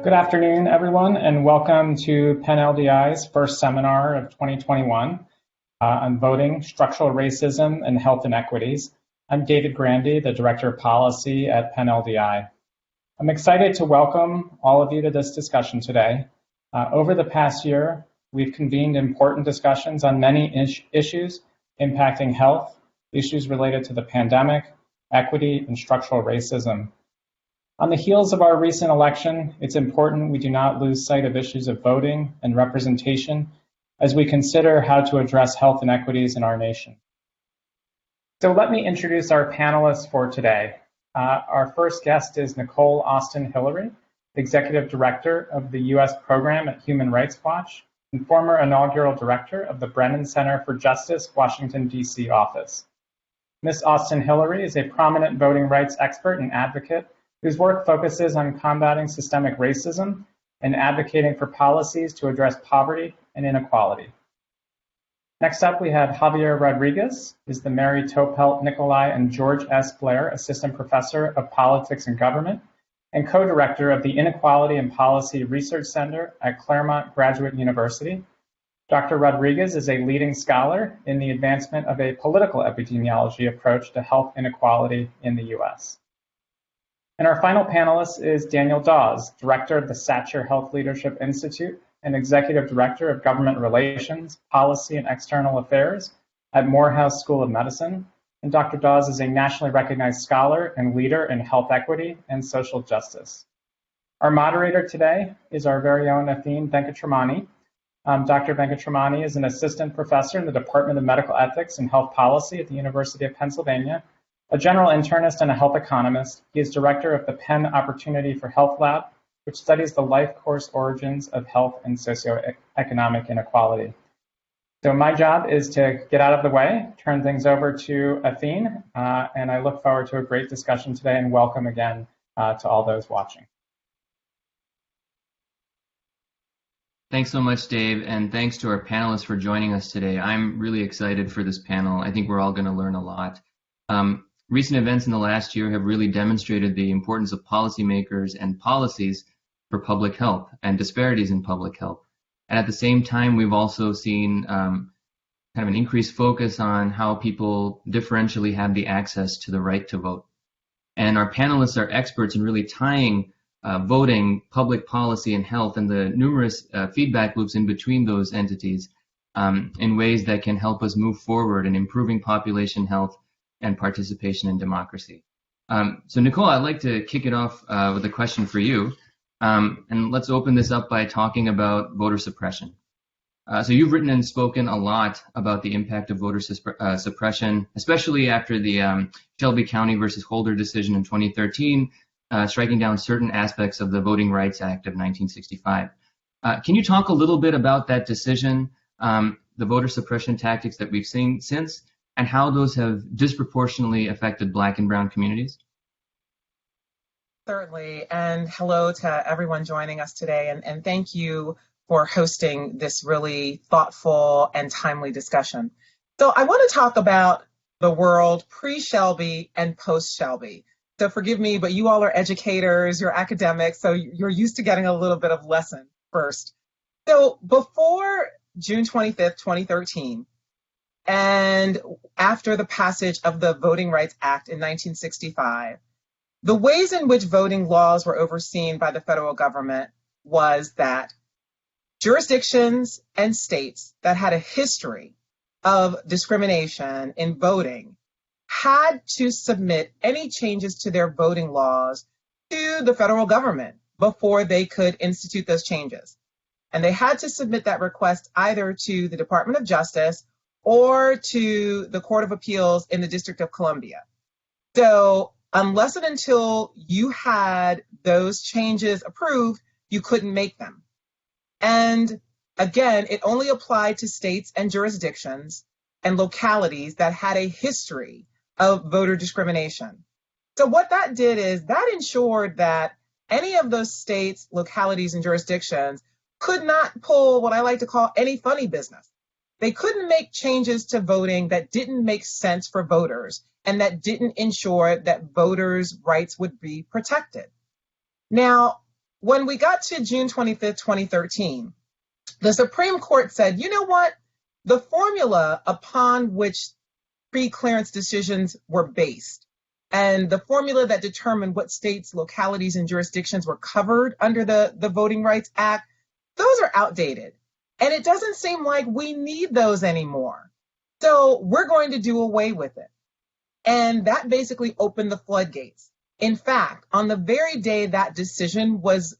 Good afternoon, everyone, and welcome to Penn LDI's first seminar of 2021 on voting, structural racism, and health inequities. I'm David Grandy, the Director of Policy at Penn LDI. I'm excited to welcome all of you to this discussion today. Over the past year, we've convened important discussions on many issues impacting health, issues related to the pandemic, equity, and structural racism. On the heels of our recent election, it's important we do not lose sight of issues of voting and representation as we consider how to address health inequities in our nation. So let me introduce our panelists for today. Our first guest is Nicole Austin-Hillary, Executive Director of the U.S. Program at Human Rights Watch and former inaugural Director of the Brennan Center for Justice, Washington, D.C. office. Ms. Austin-Hillary is a prominent voting rights expert and advocate whose work focuses on combating systemic racism and advocating for policies to address poverty and inequality. Next up, we have Javier Rodriguez, who is the Mary Topelt Nicolai and George S. Blair Assistant Professor of Politics and Government and co-director of the Inequality and Policy Research Center at Claremont Graduate University. Dr. Rodriguez is a leading scholar in the advancement of a political epidemiology approach to health inequality in the U.S. And our final panelist is Daniel Dawes, Director of the Satcher Health Leadership Institute and Executive Director of Government Relations, Policy, and External Affairs at Morehouse School of Medicine. And Dr. Dawes is a nationally recognized scholar and leader in health equity and social justice. Our moderator today is our very own Athene Venkatramani. Dr. Venkatramani is an assistant professor in the Department of Medical Ethics and Health Policy at the University of Pennsylvania, a general internist and a health economist. He is director of the Penn Opportunity for Health Lab, which studies the life course origins of health and socioeconomic inequality. So my job is to get out of the way, turn things over to Athene, and I look forward to a great discussion today, and welcome again to all those watching. Thanks so much, Dave, and thanks to our panelists for joining us today. I'm really excited for this panel. I think we're all going to learn a lot. Recent events in the last year have really demonstrated the importance of policymakers and policies for public health and disparities in public health. And at the same time, we've also seen kind of an increased focus on how people differentially have the access to the right to vote. And our panelists are experts in really tying voting, public policy, and health and the numerous feedback loops in between those entities in ways that can help us move forward in improving population health and participation in democracy. So Nicole, I'd like to kick it off with a question for you. And let's open this up by talking about voter suppression. So you've written and spoken a lot about the impact of voter suppression, especially after the Shelby County versus Holder decision in 2013, striking down certain aspects of the Voting Rights Act of 1965. Can you talk a little bit about that decision, the voter suppression tactics that we've seen since, and how those have disproportionately affected Black and Brown communities? Certainly, and hello to everyone joining us today, and thank you for hosting this really thoughtful and timely discussion. So I want to talk about the world pre-Shelby and post-Shelby. So forgive me, but you all are educators, you're academics, so you're used to getting a little bit of lesson first. So before June 25th, 2013, and after the passage of the Voting Rights Act in 1965, the ways in which voting laws were overseen by the federal government was that jurisdictions and states that had a history of discrimination in voting had to submit any changes to their voting laws to the federal government before they could institute those changes. And they had to submit that request either to the Department of Justice or to the Court of Appeals in the District of Columbia. So unless and until you had those changes approved, you couldn't make them. And again, it only applied to states and jurisdictions and localities that had a history of voter discrimination. So what that did is that ensured that any of those states, localities, and jurisdictions could not pull what I like to call any funny business. They couldn't make changes to voting that didn't make sense for voters and that didn't ensure that voters' rights would be protected. Now, when we got to June 25th, 2013, the Supreme Court said, you know what? The formula upon which pre-clearance decisions were based and the formula that determined what states, localities, and jurisdictions were covered under the Voting Rights Act, those are outdated. And it doesn't seem like we need those anymore. So we're going to do away with it. And that basically opened the floodgates. In fact, on the very day that decision was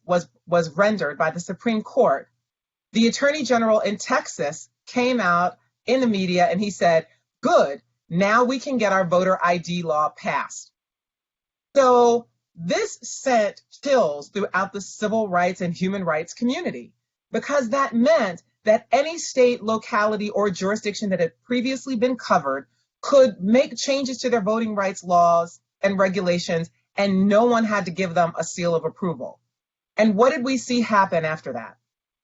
rendered by the Supreme Court, the Attorney General in Texas came out in the media and he said, good, now we can get our voter ID law passed. So this sent chills throughout the civil rights and human rights community, because that meant that any state, locality, or jurisdiction that had previously been covered could make changes to their voting rights laws and regulations, and no one had to give them a seal of approval. And what did we see happen after that?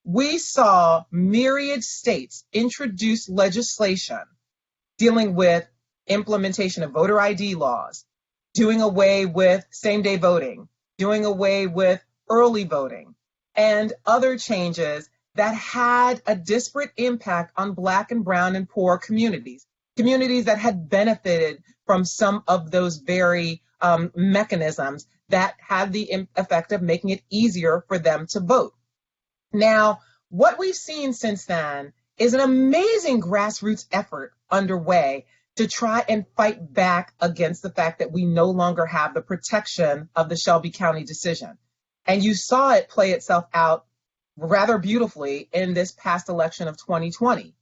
We saw myriad states introduce legislation dealing with implementation of voter ID laws, doing away with same-day voting, doing away with early voting, and other changes that had a disparate impact on Black and brown and poor communities, communities that had benefited from some of those very mechanisms that had the effect of making it easier for them to vote. Now, what we've seen since then is an amazing grassroots effort underway to try and fight back against the fact that we no longer have the protection of the Shelby County decision. And you saw it play itself out rather beautifully in this past election of 2020.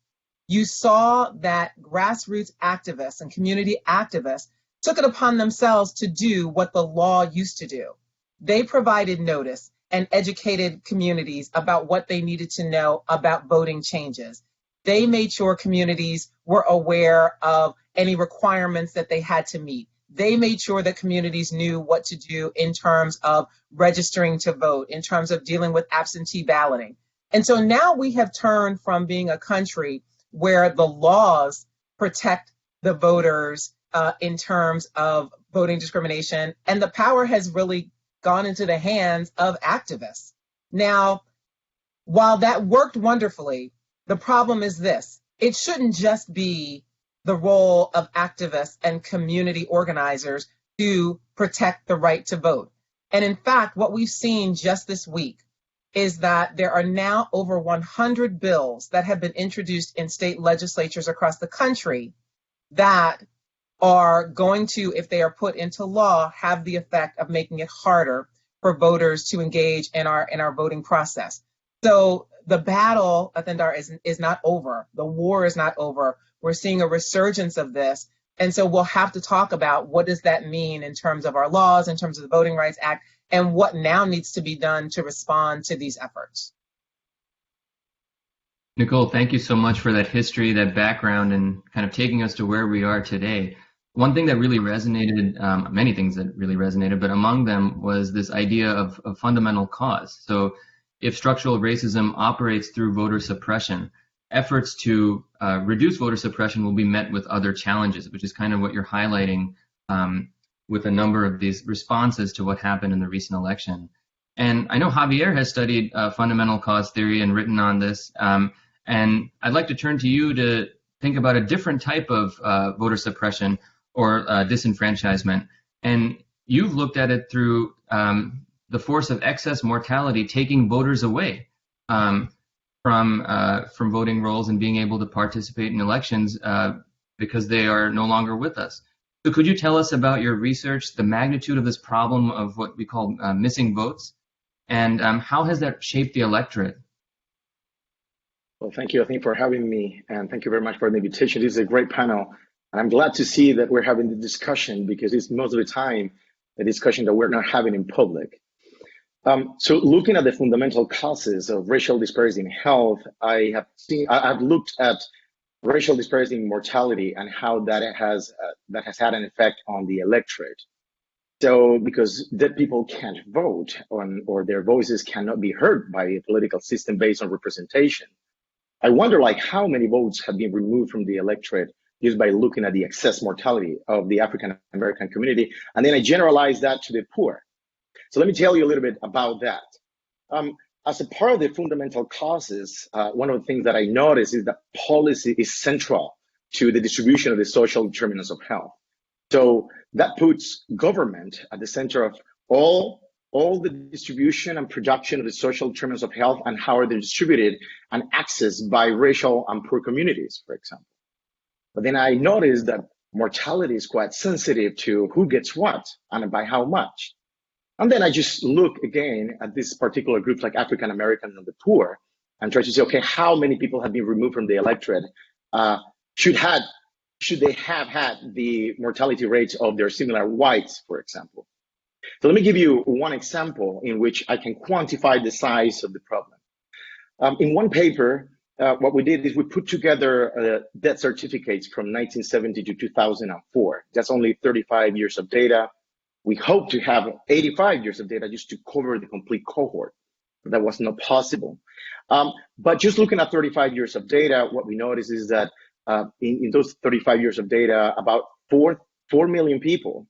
You saw that grassroots activists and community activists took it upon themselves to do what the law used to do. They provided notice and educated communities about what they needed to know about voting changes. They made sure communities were aware of any requirements that they had to meet. They made sure that communities knew what to do in terms of registering to vote, in terms of dealing with absentee balloting. And so now we have turned from being a country where the laws protect the voters in terms of voting discrimination, and the power has really gone into the hands of activists. Now, while that worked wonderfully, the problem is this: it shouldn't just be the role of activists and community organizers to protect the right to vote. And in fact, what we've seen just this week is that there are now over 100 bills that have been introduced in state legislatures across the country that are going to, if they are put into law, have the effect of making it harder for voters to engage in our voting process. So the battle, Athendar, is not over. The war is not over. We're seeing a resurgence of this. And so we'll have to talk about what does that mean in terms of our laws, in terms of the Voting Rights Act, and what now needs to be done to respond to these efforts. Nicole, thank you so much for that history, that background, and kind of taking us to where we are today. One thing that really resonated, many things that really resonated, but among them was this idea of a fundamental cause. So if structural racism operates through voter suppression, efforts to reduce voter suppression will be met with other challenges, which is kind of what you're highlighting with a number of these responses to what happened in the recent election. And I know Javier has studied fundamental cause theory and written on this. And I'd like to turn to you to think about a different type of voter suppression or disenfranchisement. And you've looked at it through the force of excess mortality taking voters away from voting rolls and being able to participate in elections because they are no longer with us. So could you tell us about your research, the magnitude of this problem of what we call missing votes, and how has that shaped the electorate? Well, thank you, I think, for having me, and thank you very much for the invitation. This is a great panel, and I'm glad to see that we're having the discussion, because it's most of the time a discussion that we're not having in public. So looking at the fundamental causes of racial disparity in health, I've looked at racial disparity in mortality and how that has had an effect on the electorate. So because dead people can't vote or their voices cannot be heard by a political system based on representation, I wonder how many votes have been removed from the electorate just by looking at the excess mortality of the African American community. And then I generalize that to the poor. So let me tell you a little bit about that. As a part of the fundamental causes, one of the things that I noticed is that policy is central to the distribution of the social determinants of health. So that puts government at the center of all the distribution and production of the social determinants of health and how are they distributed and accessed by racial and poor communities, for example. But then I noticed that mortality is quite sensitive to who gets what and by how much. And then I just look again at this particular group like African American and the poor and try to say, okay, how many people have been removed from the electorate? Should they have had the mortality rates of their similar whites, for example? So let me give you one example in which I can quantify the size of the problem. In one paper, what we did is we put together death certificates from 1970 to 2004. That's only 35 years of data. We hope to have 85 years of data just to cover the complete cohort. That was not possible. But just looking at 35 years of data, what we notice is that in those 35 years of data, about 4 million people,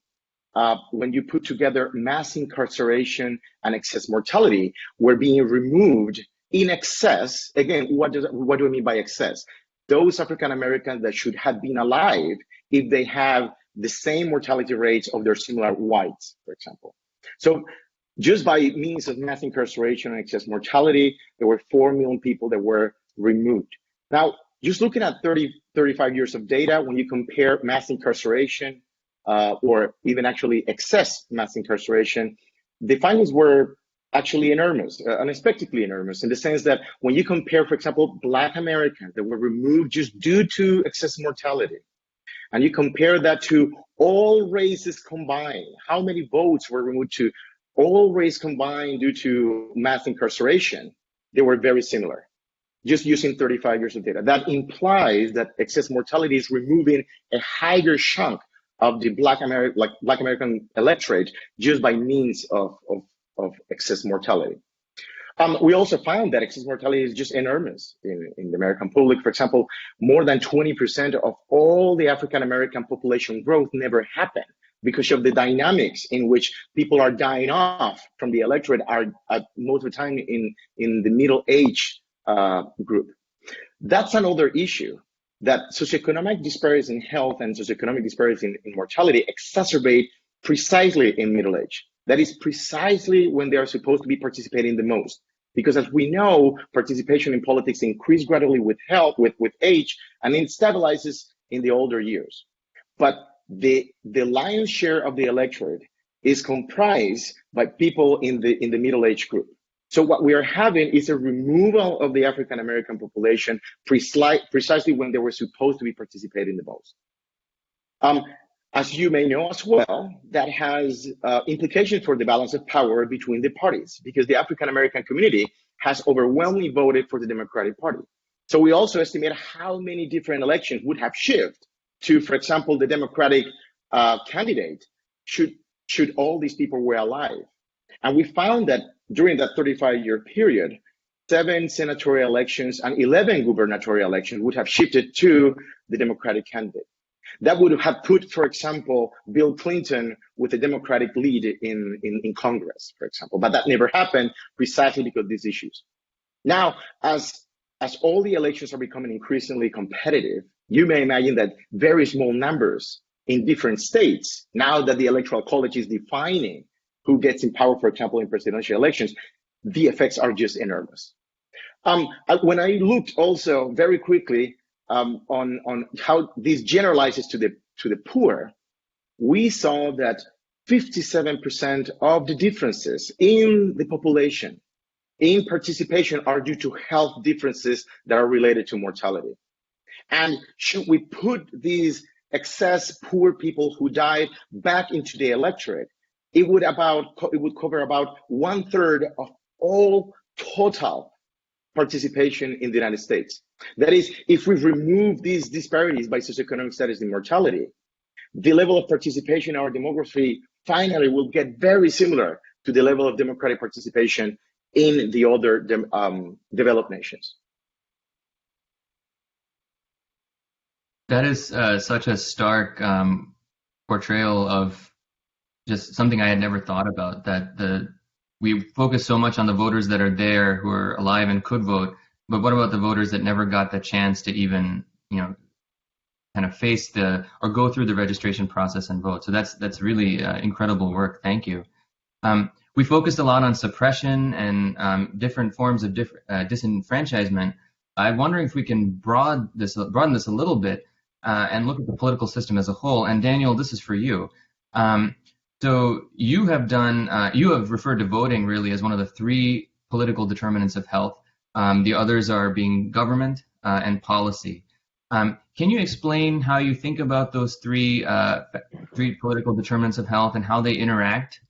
when you put together mass incarceration and excess mortality, were being removed in excess. Again, what do I mean by excess? Those African Americans that should have been alive if they have the same mortality rates of their similar whites, for example. So just by means of mass incarceration and excess mortality, there were 4 million people that were removed. Now, just looking at 35 years of data, when you compare mass incarceration or even actually excess mass incarceration, the findings were actually enormous, unexpectedly enormous, in the sense that when you compare, for example, Black Americans that were removed just due to excess mortality, and you compare that to all races combined, how many votes were removed to all race combined due to mass incarceration, they were very similar, just using 35 years of data. That implies that excess mortality is removing a higher chunk of the Black American electorate just by means of excess mortality. We also found that excess mortality is just enormous in the American public. For example, more than 20% of all the African American population growth never happened because of the dynamics in which people are dying off from the electorate are most of the time in the middle age group. That's another issue, that socioeconomic disparities in health and socioeconomic disparities in mortality exacerbate precisely in middle age. That is precisely when they are supposed to be participating the most. Because as we know, participation in politics increases gradually with health, with age, and it stabilizes in the older years. But the lion's share of the electorate is comprised by people in the middle age group. So what we are having is a removal of the African American population precisely when they were supposed to be participating the most. As you may know as well, that has implications for the balance of power between the parties, because the African American community has overwhelmingly voted for the Democratic Party. So we also estimate how many different elections would have shifted to, for example, the Democratic candidate should all these people were alive. And we found that during that 35-year period, 7 senatorial elections and 11 gubernatorial elections would have shifted to the Democratic candidate. That would have put, for example, Bill Clinton with a Democratic lead in Congress, for example. But that never happened precisely because of these issues. Now, as all the elections are becoming increasingly competitive, you may imagine that very small numbers in different states, now that the Electoral College is defining who gets in power, for example, in presidential elections, the effects are just enormous. When I looked also very quickly on how this generalizes to the poor, we saw that 57% of the differences in the population in participation are due to health differences that are related to mortality. And should we put these excess poor people who died back into the electorate, it would cover about 1/3 of all total participation in the United States. That is, if we remove these disparities by socioeconomic status in mortality, the level of participation in our demography finally will get very similar to the level of democratic participation in the other developed nations. That is such a stark portrayal of just something I had never thought about, that the we focus so much on the voters that are there who are alive and could vote, but what about the voters that never got the chance to even, kind of face or go through the registration process and vote? So that's really incredible work. Thank you. We focused a lot on suppression and different forms of disenfranchisement. I'm wondering if we can broaden this a little bit and look at the political system as a whole. And Daniel, this is for you. So you have referred to voting really as one of the three political determinants of health. The others are being government and policy. Can you explain how you think about those three political determinants of health and how they interact?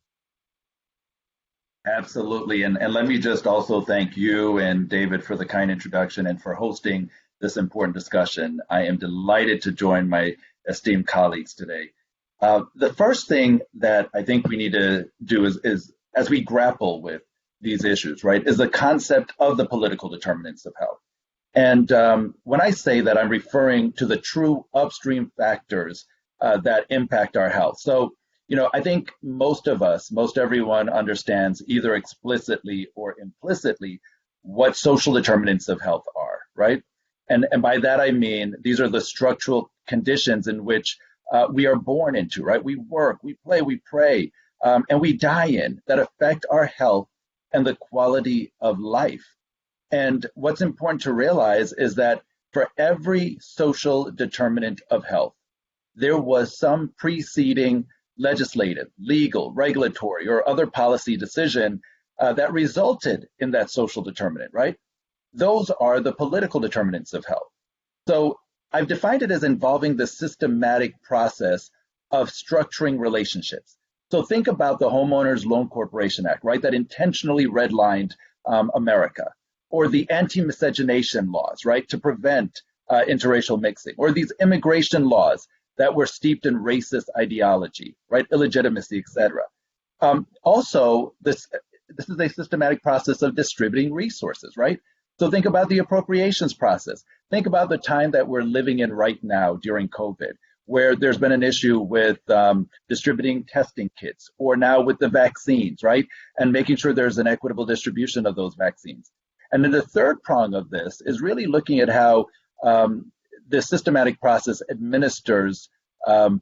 Absolutely. And let me just also thank you and David for the kind introduction and for hosting this important discussion. I am delighted to join my esteemed colleagues today. The first thing that I think we need to do is as we grapple with these issues, right, is the concept of the political determinants of health. And when I say that, I'm referring to the true upstream factors that impact our health. So, I think most everyone understands either explicitly or implicitly what social determinants of health are, right? And by that I mean these are the structural conditions in which we are born into, right? We work, we play, we pray, and we die in that affect our health and the quality of life. And what's important to realize is that for every social determinant of health, there was some preceding legislative, legal, regulatory, or other policy decision that resulted in that social determinant, right? Those are the political determinants of health. So I've defined it as involving the systematic process of structuring relationships. So think about the Homeowners Loan Corporation Act, right? That intentionally redlined America, or the anti-miscegenation laws, right? To prevent interracial mixing, or these immigration laws that were steeped in racist ideology, right? Illegitimacy, et cetera. Also, this is a systematic process of distributing resources, right? So think about the appropriations process. Think about the time that we're living in right now during COVID, where there's been an issue with distributing testing kits, or now with the vaccines, right? And making sure there's an equitable distribution of those vaccines. And then the third prong of this is really looking at how the systematic process administers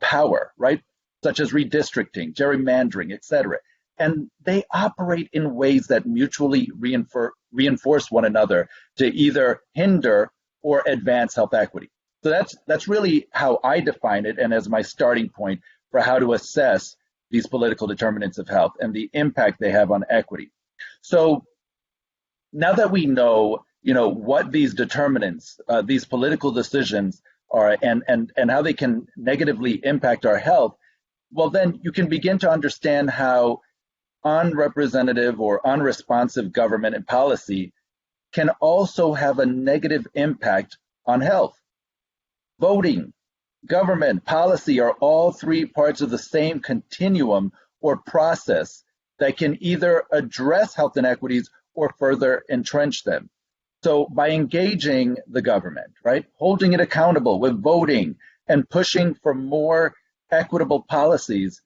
power, right? Such as redistricting, gerrymandering, et cetera. And they operate in ways that mutually reinforce one another to either hinder or advance health equity. So that's really how I define it, and as my starting point for how to assess these political determinants of health and the impact they have on equity. So now that we know, what these determinants, these political decisions are, and how they can negatively impact our health, well, then you can begin to understand how unrepresentative or unresponsive government and policy can also have a negative impact on health. Voting, government, policy are all three parts of the same continuum or process that can either address health inequities or further entrench them. So by engaging the government, right, holding it accountable with voting and pushing for more equitable policies,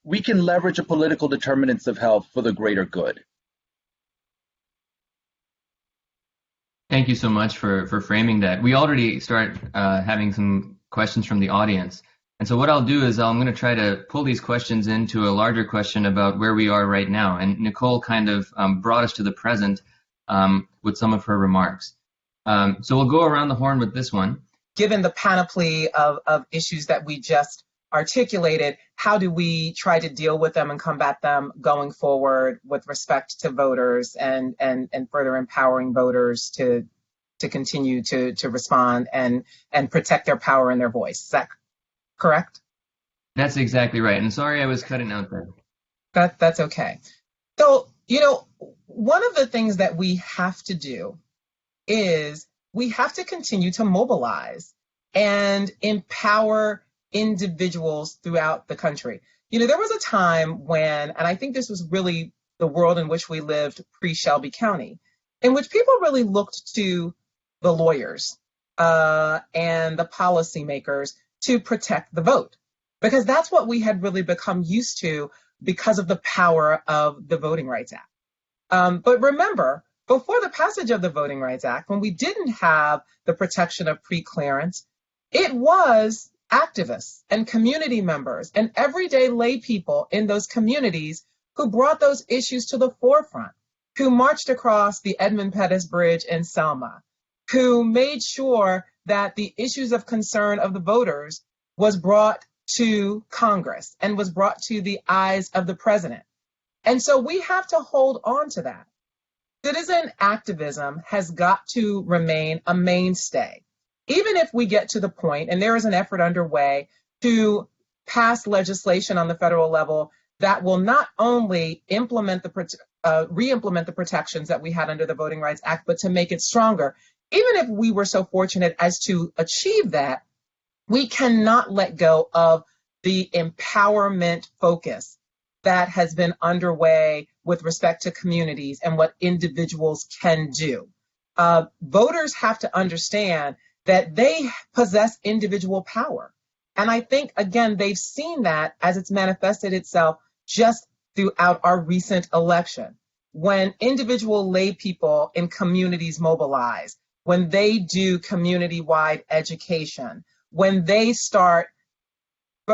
we can leverage the political determinants of health for the greater good. Thank you so much for framing that. We already start having some questions from the audience. And so what I'll do is I'm going to try to pull these questions into a larger question about where we are right now. And Nicole kind of brought us to the present with some of her remarks. So we'll go around the horn with this one. Given the panoply of issues that we just articulated, how do we try to deal with them and combat them going forward with respect to voters and further empowering voters to continue to respond and protect their power and their voice? Is that correct? That's exactly right. And sorry I was cutting out there. That's okay. So, one of the things that we have to do is we have to continue to mobilize and empower individuals throughout the country. There was a time when, and I think this was really the world in which we lived pre-Shelby County, in which people really looked to the lawyers and the policymakers to protect the vote, because that's what we had really become used to because of the power of the Voting Rights Act. But remember, before the passage of the Voting Rights Act, when we didn't have the protection of preclearance, it was activists and community members and everyday lay people in those communities who brought those issues to the forefront, who marched across the Edmund Pettus Bridge in Selma, who made sure that the issues of concern of the voters was brought to Congress and was brought to the eyes of the president. And so we have to hold on to that. Citizen activism has got to remain a mainstay. Even if we get to the point, and there is an effort underway to pass legislation on the federal level that will not only re-implement the protections that we had under the Voting Rights Act, but to make it stronger. Even if we were so fortunate as to achieve that, we cannot let go of the empowerment focus that has been underway with respect to communities and what individuals can do. Voters have to understand that they possess individual power. And I think, again, they've seen that as it's manifested itself just throughout our recent election. When individual lay people in communities mobilize, when they do community-wide education, when they start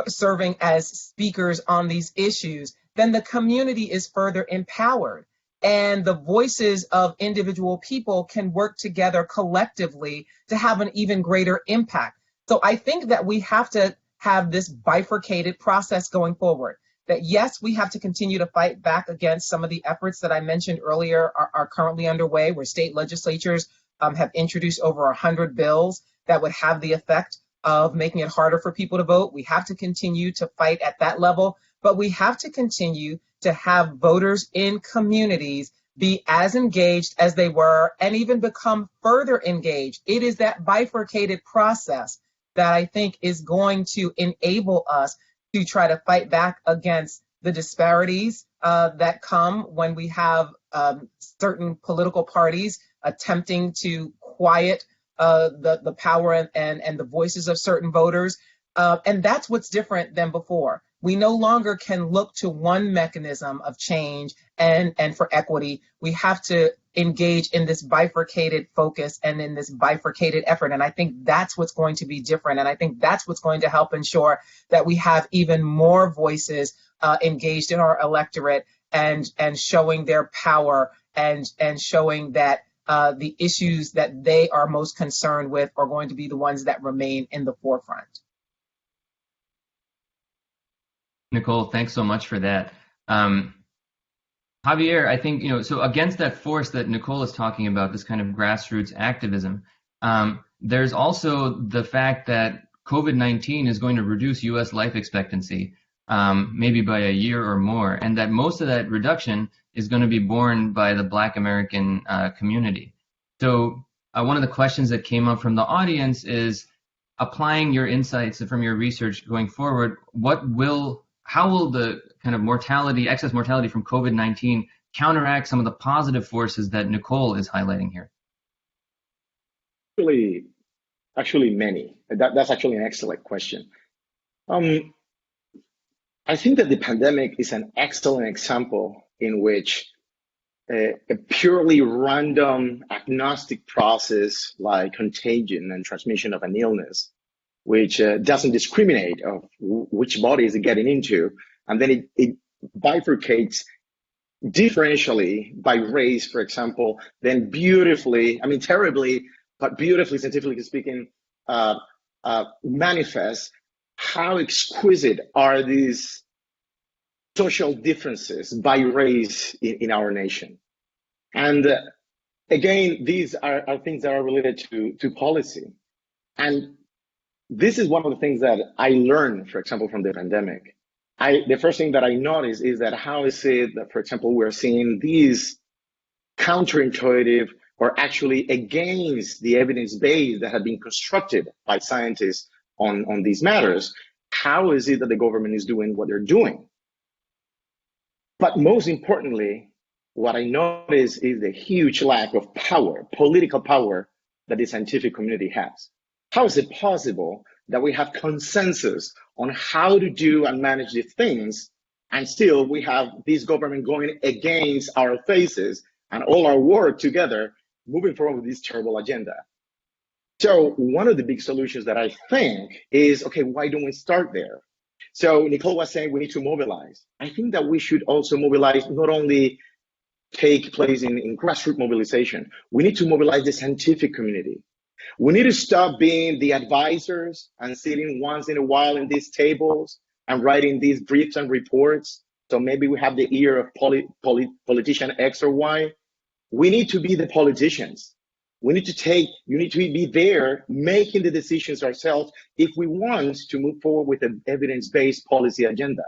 serving as speakers on these issues, then the community is further empowered. And the voices of individual people can work together collectively to have an even greater impact. So I think that we have to have this bifurcated process going forward. That yes, we have to continue to fight back against some of the efforts that I mentioned earlier are currently underway, where state legislatures have introduced over 100 bills that would have the effect of making it harder for people to vote. We have to continue to fight at that level, but we have to continue to have voters in communities be as engaged as they were and even become further engaged. It is that bifurcated process that I think is going to enable us to try to fight back against the disparities that come when we have certain political parties attempting to quiet the power and the voices of certain voters. And that's what's different than before. We no longer can look to one mechanism of change and for equity. We have to engage in this bifurcated focus and in this bifurcated effort. And I think that's what's going to be different. And I think that's what's going to help ensure that we have even more voices engaged in our electorate and showing their power and showing that the issues that they are most concerned with are going to be the ones that remain in the forefront. Nicole, thanks so much for that. Javier, I think, so against that force that Nicole is talking about, this kind of grassroots activism, there's also the fact that COVID-19 is going to reduce U.S. life expectancy, maybe by a year or more, and that most of that reduction is going to be borne by the Black American community. So one of the questions that came up from the audience is, applying your insights from your research going forward, how will the kind of excess mortality from COVID-19 counteract some of the positive forces that Nicole is highlighting here? Actually many. That's actually an excellent question. I think that the pandemic is an excellent example in which a purely random agnostic process like contagion and transmission of an illness, which doesn't discriminate of which body is it getting into, and then it bifurcates differentially by race, for example, then beautifully, terribly, but beautifully, scientifically speaking, manifests how exquisite are these social differences by race in our nation. And again, these are things that are related to policy. And this is one of the things that I learned, for example, from the pandemic. The first thing that I noticed is that how is it that, for example, we're seeing these counterintuitive or actually against the evidence base that have been constructed by scientists on these matters. How is it that the government is doing what they're doing? But most importantly, what I notice is the huge lack of power, political power, that the scientific community has. How is it possible that we have consensus on how to do and manage these things, And still we have this government going against our faces and all our work together, moving forward with this terrible agenda. So one of the big solutions that I think is, okay, why don't we start there? So Nicole was saying we need to mobilize. I think that we should also mobilize, not only take place in grassroots mobilization, we need to mobilize the scientific community. We need to stop being the advisors and sitting once in a while in these tables and writing these briefs and reports. So maybe we have the ear of politician X or Y. We need to be the politicians. You need to be there making the decisions ourselves if we want to move forward with an evidence-based policy agenda.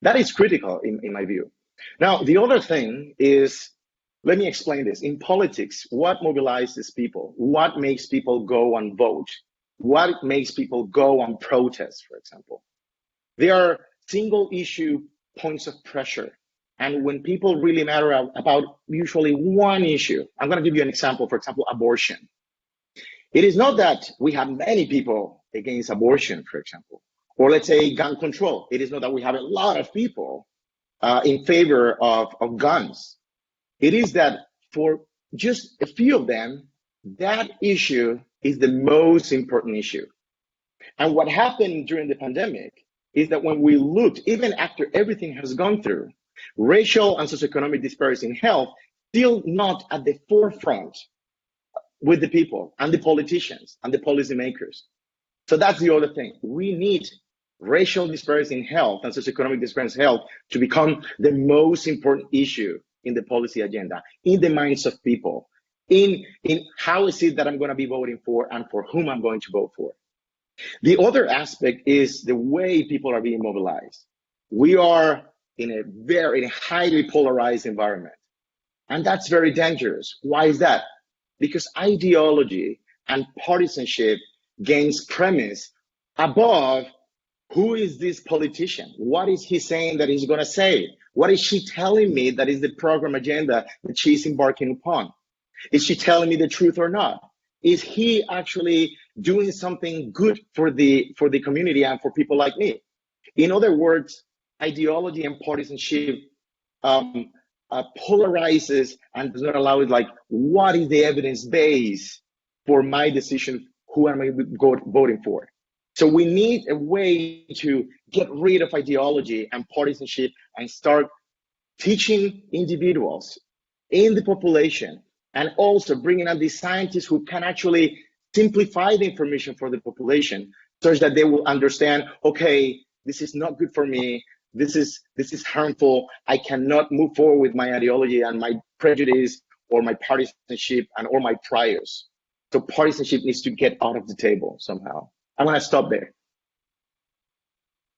That is critical in my view. Now, the other thing is, let me explain this. In politics, what mobilizes people? What makes people go and vote? What makes people go and protest, for example? There are single issue points of pressure. And when people really matter about usually one issue, I'm going to give you an example, for example, abortion. It is not that we have many people against abortion, for example, or let's say gun control. It is not that we have a lot of people in favor of guns. It is that for just a few of them, that issue is the most important issue. And what happened during the pandemic is that when we looked, even after everything has gone through, racial and socioeconomic disparities in health still not at the forefront with the people and the politicians and the policymakers. So that's the other thing. We need racial disparities in health and socioeconomic disparities in health to become the most important issue in the policy agenda, in the minds of people, in how is it that I'm going to be voting for and for whom I'm going to vote for. The other aspect is the way people are being mobilized. We are in a very highly polarized environment. And that's very dangerous. Why is that? Because ideology and partisanship gains premise above who is this politician? What is he saying that he's going to say? What is she telling me that is the program agenda that she's embarking upon? Is she telling me the truth or not? Is he actually doing something good for the community and for people like me? In other words, ideology and partisanship polarizes and does not allow it, like, what is the evidence base for my decision? Who am I voting for? So we need a way to get rid of ideology and partisanship and start teaching individuals in the population, and also bringing up these scientists who can actually simplify the information for the population such that they will understand, okay, this is not good for me. This is harmful. I cannot move forward with my ideology and my prejudice or my partisanship and or my priors. So partisanship needs to get out of the table somehow. I'm going to stop there.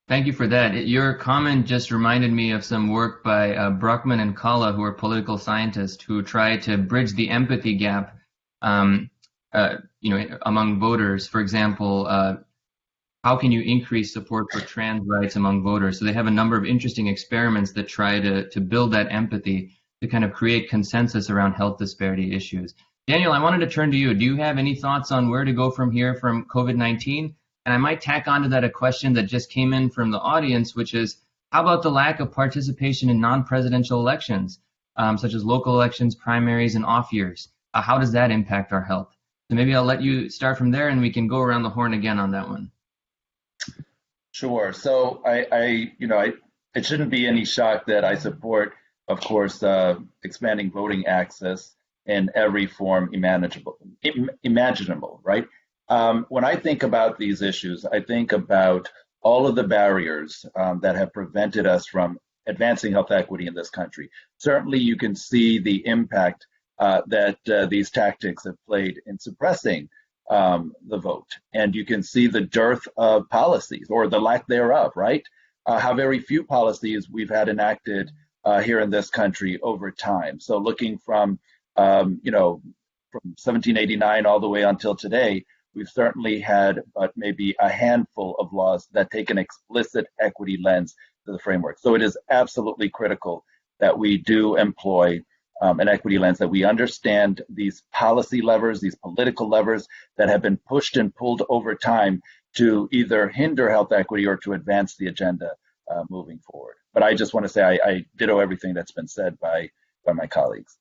Thank you for that. Your comment just reminded me of some work by Bruckman and Kalla, who are political scientists, who try to bridge the empathy gap, among voters. For example, how can you increase support for trans rights among voters? So they have a number of interesting experiments that try to build that empathy to kind of create consensus around health disparity issues. Daniel, I wanted to turn to you. Do you have any thoughts on where to go from here from COVID-19? And I might tack onto that a question that just came in from the audience, which is, how about the lack of participation in non-presidential elections, such as local elections, primaries, and off years? How does that impact our health? So maybe I'll let you start from there, and we can go around the horn again on that one. Sure. So it shouldn't be any shock that I support, of course, expanding voting access in every form imaginable, right? When I think about these issues, I think about all of the barriers that have prevented us from advancing health equity in this country. Certainly, you can see the impact that these tactics have played in suppressing the vote. And you can see the dearth of policies, or the lack thereof, right? How very few policies we've had enacted here in this country over time. So looking from 1789 all the way until today, we've certainly had maybe a handful of laws that take an explicit equity lens to the framework. So it is absolutely critical that we do employ an equity lens, that we understand these policy levers, these political levers that have been pushed and pulled over time to either hinder health equity or to advance the agenda moving forward. But I just want to say I ditto everything that's been said by my colleagues.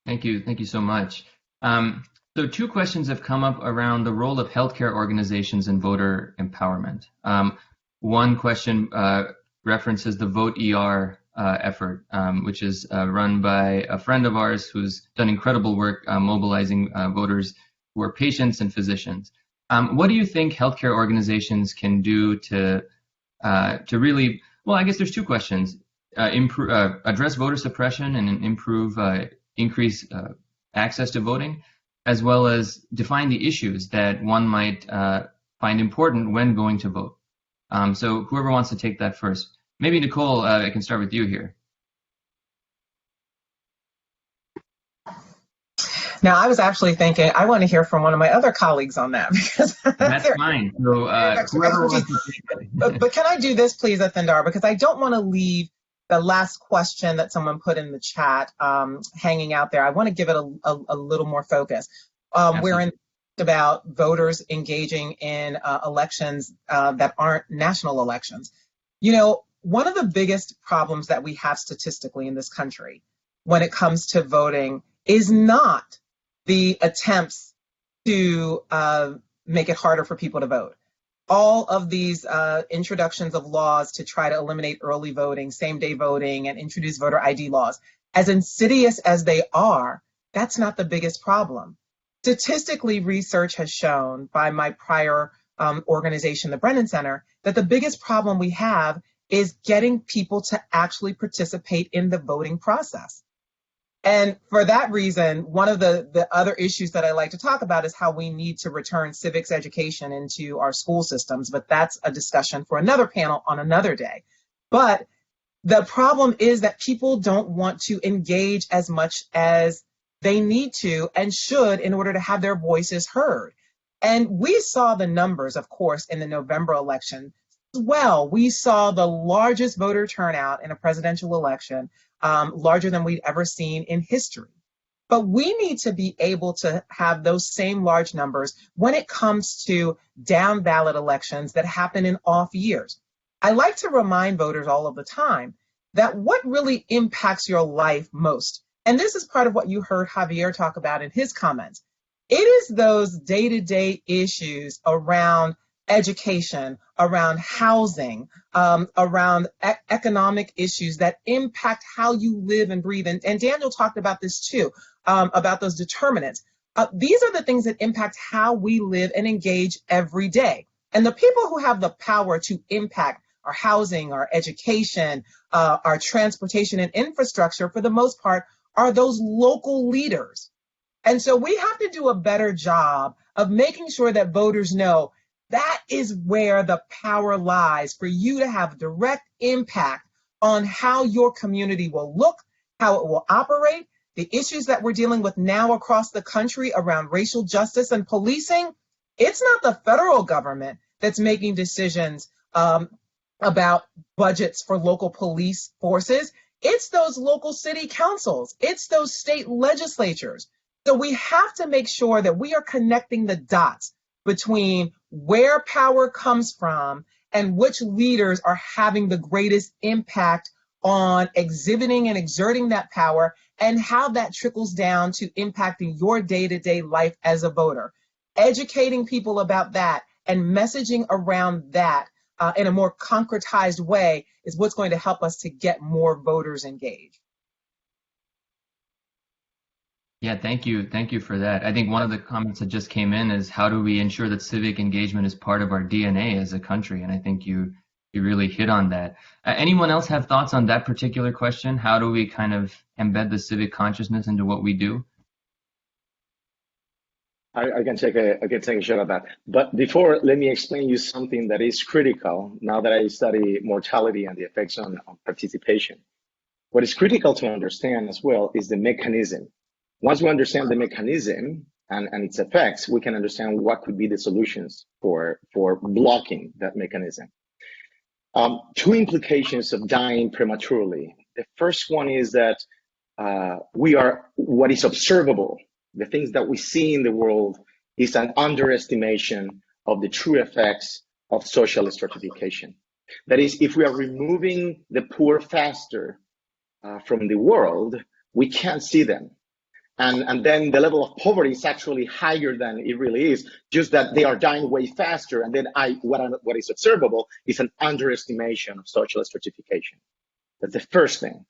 Thank you so much. So two questions have come up around the role of healthcare organizations in voter empowerment. One question references the Vote ER effort, which is run by a friend of ours who's done incredible work mobilizing voters who are patients and physicians. What do you think healthcare organizations can do to really, well, I guess there's two questions, address voter suppression and increase access to voting, as well as define the issues that one might find important when going to vote. So whoever wants to take that first. Maybe Nicole, I can start with you here. Now, I was actually thinking, I want to hear from one of my other colleagues on that. Because that's fine. So whoever wants to take it. But can I do this, please, Athendar? Because I don't want to leave the last question that someone put in the chat hanging out there. I want to give it a little more focus. We're about voters engaging in elections that aren't national elections. You know, one of the biggest problems that we have statistically in this country when it comes to voting is not the attempts to make it harder for people to vote. All of these introductions of laws to try to eliminate early voting, same-day voting, and introduce voter ID laws, as insidious as they are, that's not the biggest problem. Statistically, research has shown by my prior organization, the Brennan Center, that the biggest problem we have is getting people to actually participate in the voting process. And for that reason, one of the other issues that I like to talk about is how we need to return civics education into our school systems, but that's a discussion for another panel on another day. But the problem is that people don't want to engage as much as they need to and should in order to have their voices heard. And we saw the numbers, of course, in the November election. Well, we saw the largest voter turnout in a presidential election, larger than we'd ever seen in history. But we need to be able to have those same large numbers when it comes to down ballot elections that happen in off years. I like to remind voters all of the time that what really impacts your life most, and this is part of what you heard Javier talk about in his comments, it is those day-to-day issues around education, around housing, around economic issues that impact how you live and breathe. And Daniel talked about this too, about those determinants. These are the things that impact how we live and engage every day. And the people who have the power to impact our housing, our education, our transportation and infrastructure, for the most part, are those local leaders. And so we have to do a better job of making sure that voters know that is where the power lies for you to have direct impact on how your community will look, how it will operate, the issues that we're dealing with now across the country around racial justice and policing. It's not the federal government that's making decisions about budgets for local police forces. It's those local city councils. It's those state legislatures. So we have to make sure that we are connecting the dots between where power comes from and which leaders are having the greatest impact on exhibiting and exerting that power, and how that trickles down to impacting your day-to-day life as a voter. Educating people about that and messaging around that in a more concretized way is what's going to help us to get more voters engaged. Yeah, thank you. Thank you for that. I think one of the comments that just came in is, how do we ensure that civic engagement is part of our DNA as a country? And I think you really hit on that. Anyone else have thoughts on that particular question? How do we kind of embed the civic consciousness into what we do? I can take a shot at that. But before, let me explain you something that is critical now that I study mortality and the effects on participation. What is critical to understand as well is the mechanism. Once we understand the mechanism and its effects, we can understand what could be the solutions for blocking that mechanism. Two implications of dying prematurely. The first one is that we are what is observable. The things that we see in the world is an underestimation of the true effects of social stratification. That is, if we are removing the poor faster from the world, we can't see them. And then the level of poverty is actually higher than it really is, just that they are dying way faster. And then what is observable is an underestimation of social stratification. That's the first thing.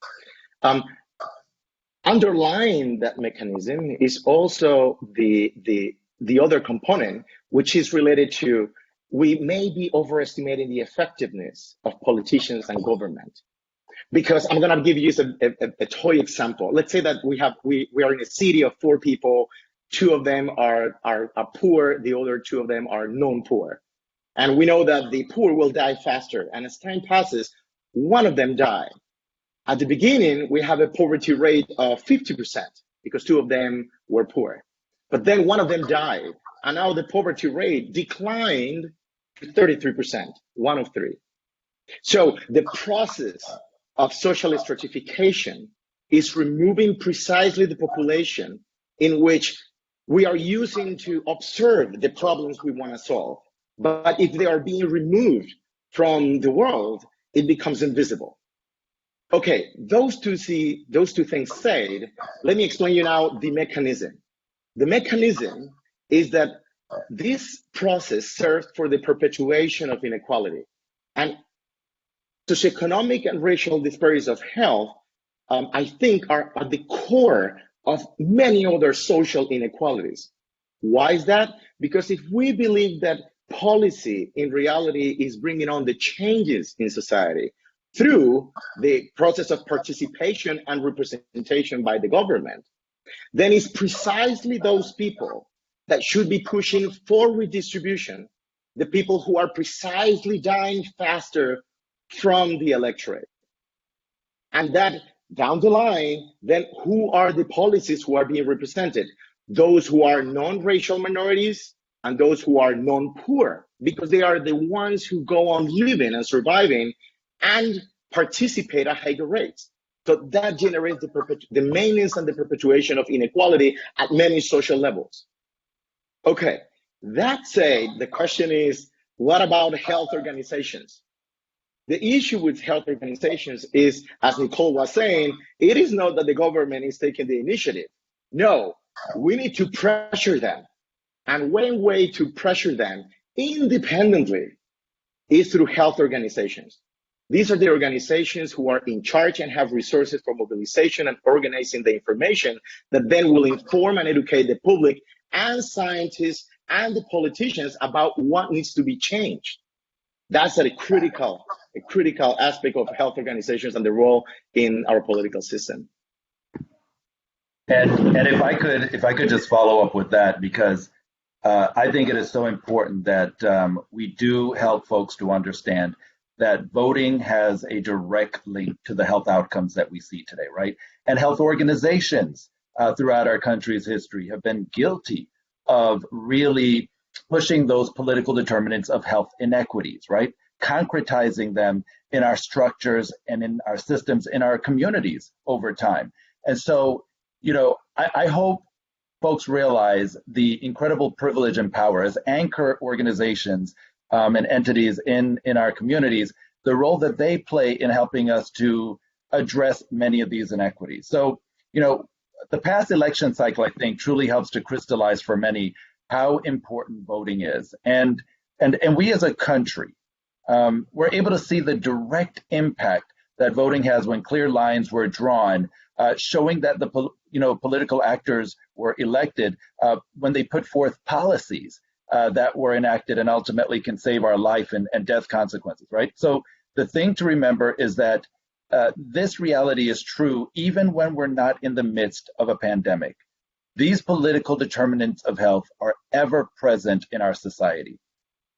Underlying that mechanism is also the other component, which is related to we may be overestimating the effectiveness of politicians and government. Because I'm going to give you a toy example. Let's say that we are in a city of 4 people. 2 of them are poor. The other 2 of them are non-poor. And we know that the poor will die faster. And as time passes, one of them die. At the beginning, we have a poverty rate of 50% because 2 of them were poor. But then one of them died. And now the poverty rate declined to 33%, 1 of 3. So the process of social stratification is removing precisely the population in which we are using to observe the problems we want to solve. But if they are being removed from the world, it becomes invisible. Okay, those two things said, let me explain you now the mechanism. The mechanism is that this process serves for the perpetuation of inequality. And socioeconomic and racial disparities of health, I think, are at the core of many other social inequalities. Why is that? Because if we believe that policy in reality is bringing on the changes in society through the process of participation and representation by the government, then it's precisely those people that should be pushing for redistribution, the people who are precisely dying faster from the electorate. And that down the line, then who are the policies who are being represented? Those who are non-racial minorities and those who are non-poor, because they are the ones who go on living and surviving and participate at higher rates. So that generates the maintenance and the perpetuation of inequality at many social levels. Okay, that said, the question is, what about health organizations? The issue with health organizations is, as Nicole was saying, it is not that the government is taking the initiative. No, we need to pressure them. And one way to pressure them independently is through health organizations. These are the organizations who are in charge and have resources for mobilization and organizing the information that then will inform and educate the public and scientists and the politicians about what needs to be changed. That's a critical aspect of health organizations and the role in our political system. And if I could just follow up with that, because I think it is so important that we do help folks to understand that voting has a direct link to the health outcomes that we see today, right? And health organizations throughout our country's history have been guilty of really pushing those political determinants of health inequities, right? Concretizing them in our structures and in our systems, in our communities over time. And so, I hope folks realize the incredible privilege and power as anchor organizations and entities in our communities, the role that they play in helping us to address many of these inequities. So, the past election cycle, I think, truly helps to crystallize for many how important voting is. And we as a country, we're able to see the direct impact that voting has when clear lines were drawn, showing that the political actors were elected when they put forth policies that were enacted and ultimately can save our life and death consequences, right? So the thing to remember is that this reality is true even when we're not in the midst of a pandemic. These political determinants of health are ever present in our society.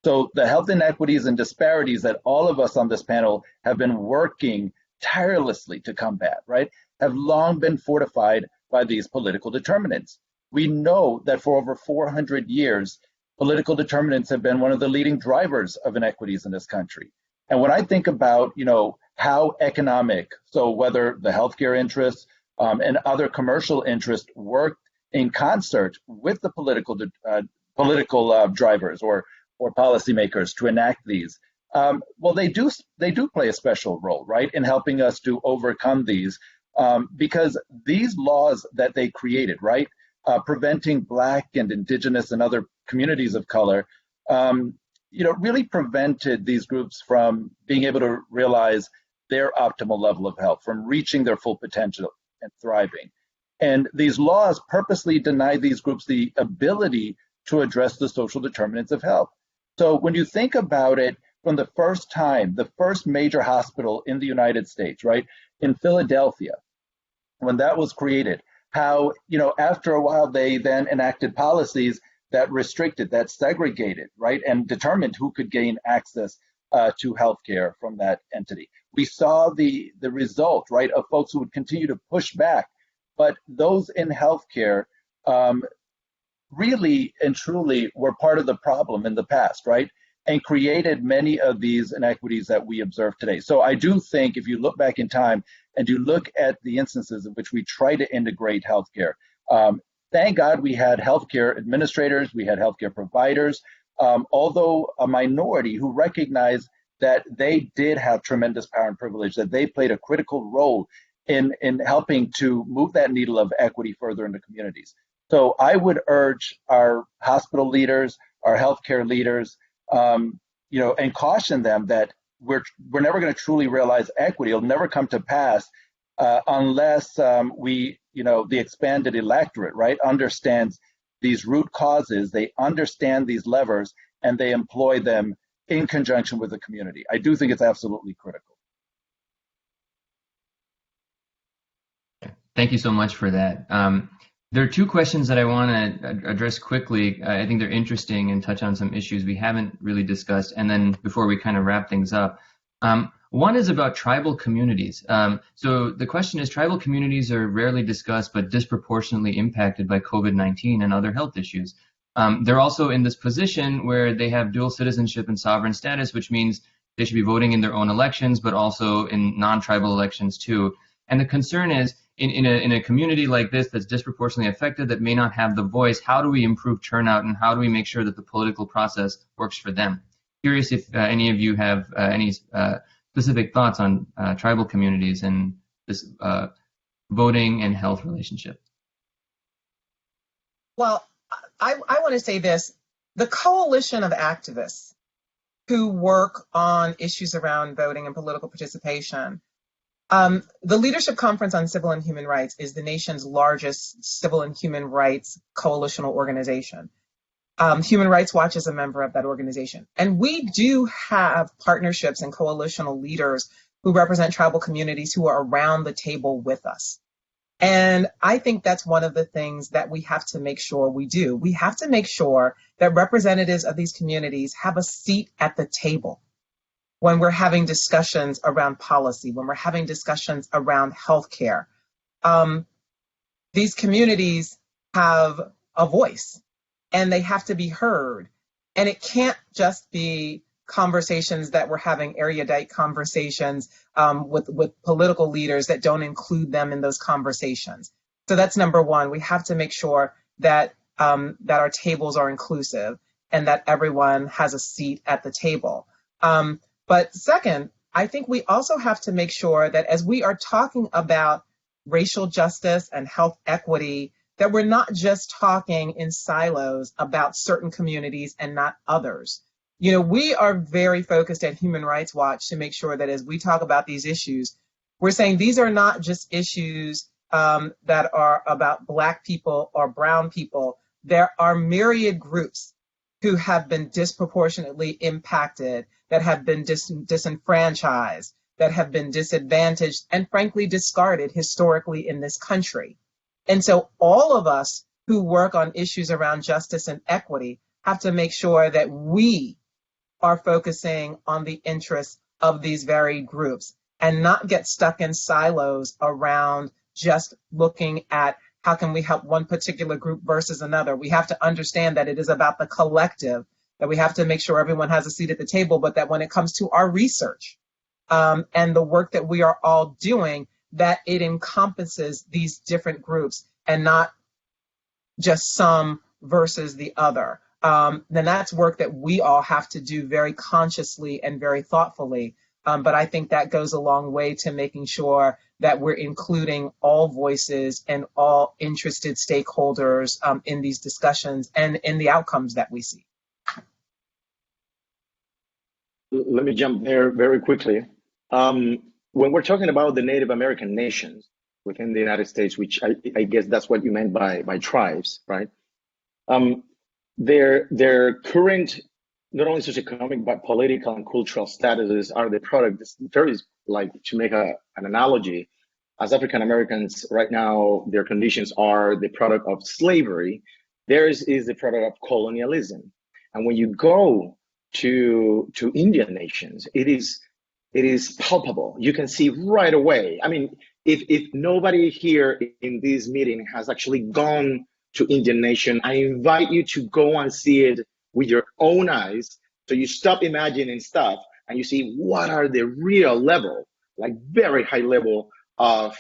So the health inequities and disparities that all of us on this panel have been working tirelessly to combat, right, have long been fortified by these political determinants. We know that for over 400 years, political determinants have been one of the leading drivers of inequities in this country. And when I think about, how economic, so whether the healthcare interests and other commercial interests worked in concert with the political drivers or policymakers to enact these, Well, they do play a special role, right, in helping us to overcome these, because these laws that they created, right, preventing Black and Indigenous and other communities of color, really prevented these groups from being able to realize their optimal level of health, from reaching their full potential and thriving. And these laws purposely deny these groups the ability to address the social determinants of health. So when you think about it, from the first time, the first major hospital in the United States, right, in Philadelphia, when that was created, how, after a while, they then enacted policies that restricted, that segregated, right, and determined who could gain access to healthcare from that entity. We saw the result, right, of folks who would continue to push back, but those in healthcare really and truly were part of the problem in the past, right, and created many of these inequities that we observe today. So I do think if you look back in time and you look at the instances in which we try to integrate healthcare, thank God we had healthcare administrators, we had healthcare providers, although a minority who recognized that they did have tremendous power and privilege, that they played a critical role in helping to move that needle of equity further into communities. So I would urge our hospital leaders, our healthcare leaders, and caution them that we're never going to truly realize equity. It'll never come to pass unless we, the expanded electorate, right, understands these root causes, they understand these levers, and they employ them in conjunction with the community. I do think it's absolutely critical. Thank you so much for that. There are two questions that I want to address quickly. I think they're interesting and touch on some issues we haven't really discussed. And then before we kind of wrap things up, one is about tribal communities. So the question is, tribal communities are rarely discussed but disproportionately impacted by COVID-19 and other health issues. They're also in this position where they have dual citizenship and sovereign status, which means they should be voting in their own elections, but also in non-tribal elections too. And the concern is, in a community like this that's disproportionately affected, that may not have the voice, how do we improve turnout and how do we make sure that the political process works for them? Curious if any of you have any specific thoughts on tribal communities and this voting and health relationship. Well, I want to say this. The coalition of activists who work on issues around voting and political participation, the Leadership Conference on Civil and Human Rights is the nation's largest civil and human rights coalitional organization. Human Rights Watch is a member of that organization. And we do have partnerships and coalitional leaders who represent tribal communities who are around the table with us. And I think that's one of the things that we have to make sure we do. We have to make sure that representatives of these communities have a seat at the table when we're having discussions around policy, when we're having discussions around healthcare. These communities have a voice and they have to be heard. And it can't just be conversations that we're having, erudite conversations with political leaders that don't include them in those conversations. So that's number one. We have to make sure that that our tables are inclusive and that everyone has a seat at the table. But second, I think we also have to make sure that as we are talking about racial justice and health equity, that we're not just talking in silos about certain communities and not others. We are very focused at Human Rights Watch to make sure that as we talk about these issues, we're saying these are not just issues that are about Black people or brown people. There are myriad groups who have been disproportionately impacted, that have been disenfranchised, that have been disadvantaged, and frankly discarded historically in this country. And so all of us who work on issues around justice and equity have to make sure that we are focusing on the interests of these varied groups and not get stuck in silos around just looking at how can we help one particular group versus another. We have to understand that it is about the collective, that we have to make sure everyone has a seat at the table, but that when it comes to our research and the work that we are all doing, that it encompasses these different groups and not just some versus the other. then that's work that we all have to do very consciously and very thoughtfully. But I think that goes a long way to making sure that we're including all voices and all interested stakeholders in these discussions and in the outcomes that we see. Let me jump there very quickly. When we're talking about the Native American nations within the United States, which I guess that's what you meant by tribes, right? Their current, not only socioeconomic, but political and cultural statuses are the product. It's very, like, to make an analogy, as African Americans right now, their conditions are the product of slavery. Theirs is the product of colonialism. And when you go to Indian nations, it is palpable. You can see right away. I mean, if nobody here in this meeting has actually gone to Indian nation, I invite you to go and see it with your own eyes. So you stop imagining stuff and you see what are the real level, like very high level of